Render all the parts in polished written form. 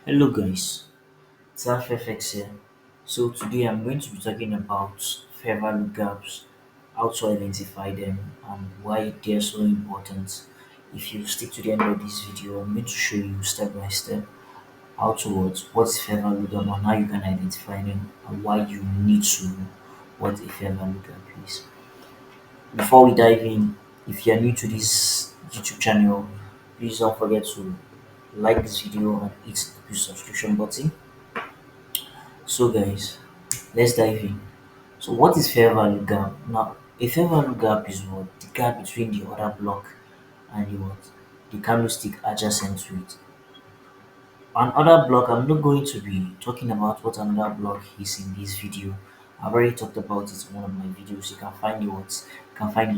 Hello guys, it's Amphyfx here. So today I'm going to be talking about fair value gaps, how to identify them, and why they're so important. If you stick to the end of this video, I'm going to show you step by step how to what's fair value gap and how you can identify them and why you need to know what a fair value gap is. Before we dive in, if you're new to this YouTube channel, please don't forget to like this video and hit the subscription button. So guys, let's dive in. So what is fair value gap? Now, a fair value gap is what? The gap between the order block and the what? The candlestick adjacent to it. An order block, I'm not going to be talking about what another block is in this video. I've already talked about it in one of my videos. You can find the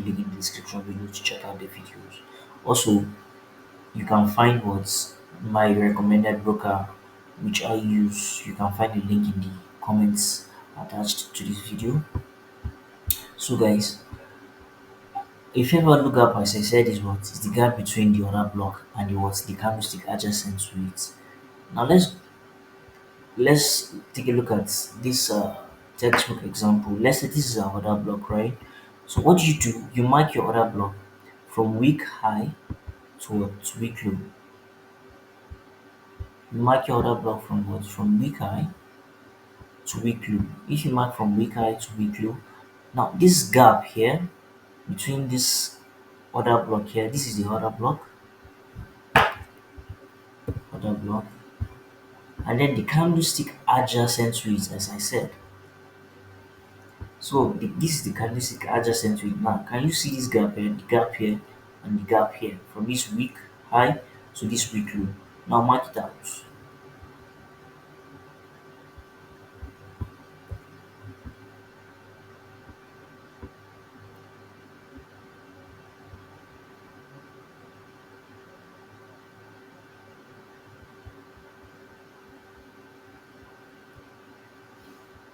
link in the description below to check out the videos. Also, you can find what's my recommended broker which I use. You can find the link in the comments attached to this video. So guys, a fair value gap, as I said, is what is the gap between the order block and the candlestick adjacent to it. Now let's take a look at this textbook example. Let's say this is our order block, right? So what do? You mark your order block from week high to week low. You mark your order block from what? From week high to week low. If you mark from week high to week low, now this gap here between this order block here, this is the order block, and then the candlestick adjacent to it, as I said. So this is the candlestick adjacent to it. Now, can you see this gap here, the gap here, and the gap here from this week high to this week low? Now mark it out.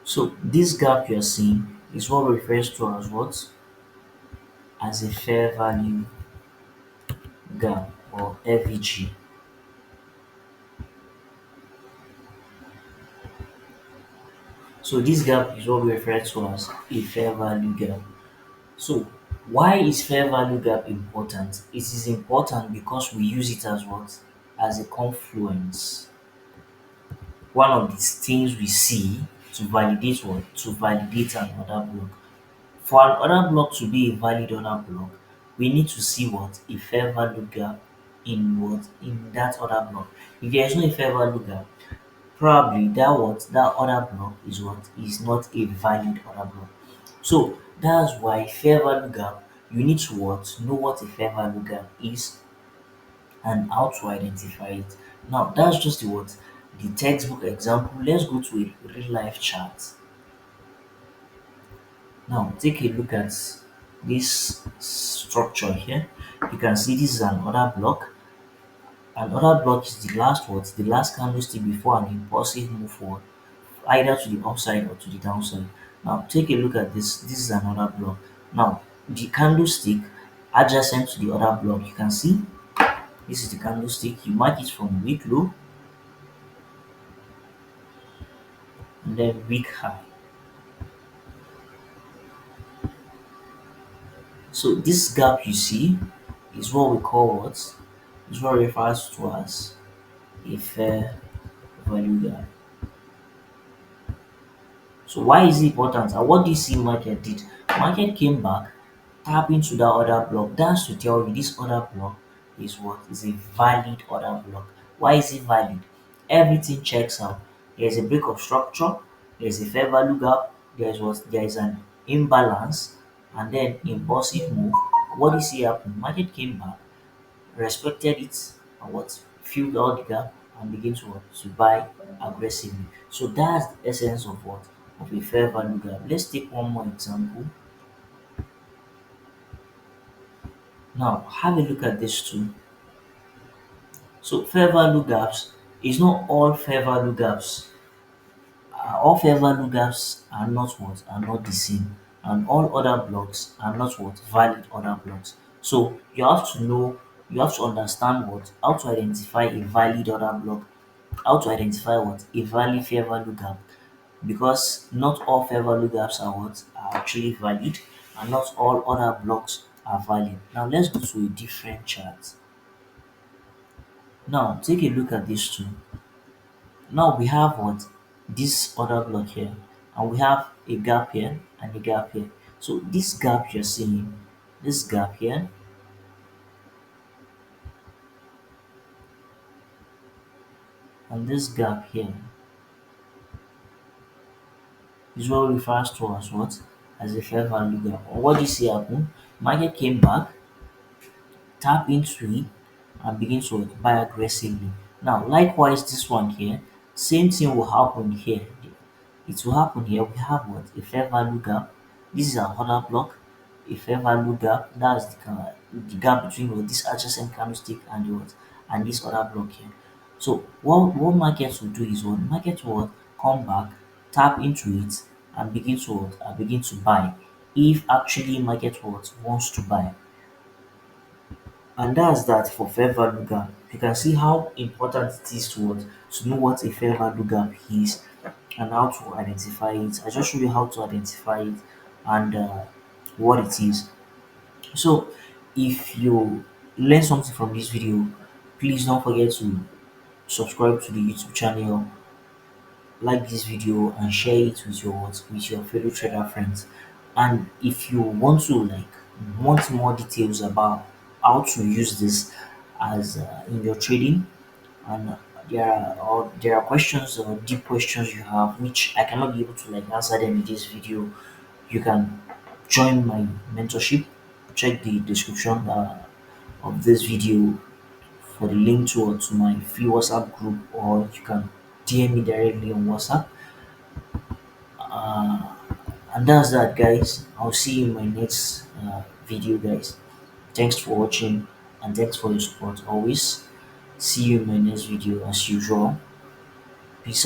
So this gap you are seeing is what refers to as what? As a fair value gap or FVG. So this gap is what we refer to as a fair value gap. So why is fair value gap important? It is important because we use it as what? As a confluence. One of these things we see to validate what? To validate an order block. For an order block to be a valid order block, we need to see what? A fair value gap in what? In that order block. If there is no fair value gap, probably that other block is what is not a valid order block. So that's why fair value gap, you need to know what a fair value gap is and how to identify it. Now that's just the textbook example. Let's go to a real life chart. Now take a look at this structure here. You can see this is an order block. An order block is the last the last candlestick before an impulsive move forward, either to the upside or to the downside. Now take a look at this. This is another block. Now the candlestick adjacent to the other block, you can see this is the candlestick. You mark it from week low and then week high. So this gap you see is what we call what? Is what refers to as a fair value gap. So why is it important? And what do you see market did? Market came back, tap into that other block. That's to tell you this other block is what? Is a valid other block. Why is it valid? Everything checks out. There's a break of structure, there's a fair value gap, there is an imbalance, and then impulsive move. What do you see happen? Market came back, respected it, and what filled out the gap and begin to to buy aggressively. So that's the essence of what? Of a fair value gap. Let's take one more example. Now have a look at this too. So fair value gaps is not all fair value gaps. All fair value gaps are not what? Are not the same. And all other blocks are not what? Valid other blocks. So you have to understand how to identify a valid order block How to identify what? A valid fair value gap, because not all fair value gaps are what are actually valid, and not all other blocks are valid. Now let's go to a different chart. Now take a look at this two. Now we have what? This other block here, and we have a gap here and a gap here. So this gap you're seeing, this gap here, and this gap here is what refers to as what? As a fair value gap. Or what do you see happen? Market came back, tap into it, and begin to buy aggressively. Now, likewise, this one here, same thing will happen here. It will happen here. We have what? A fair value gap. This is another block. A fair value gap. That's the gap between what, this adjacent candlestick and the what, and this other block here. So what markets will do is what market will come back, tap into it, and begin to what, begin to buy. If actually market what wants to buy. And that's that for fair value gap. You can see how important it is to what, to know what a fair value gap is and how to identify it. I just show you how to identify it and what it is. So if you learn something from this video, please don't forget to subscribe to the YouTube channel, like this video, and share it with your fellow trader friends. And if you want to want more details about how to use this as in your trading, and there are questions or deep questions you have which I cannot be able to answer them in this video, you can join my mentorship. Check the description of this video for the link to my free WhatsApp group, or you can DM me directly on WhatsApp. Uh, and that's that, guys. I'll see you in my next video, guys. Thanks for watching, and thanks for your support always. See you in my next video as usual. Peace out.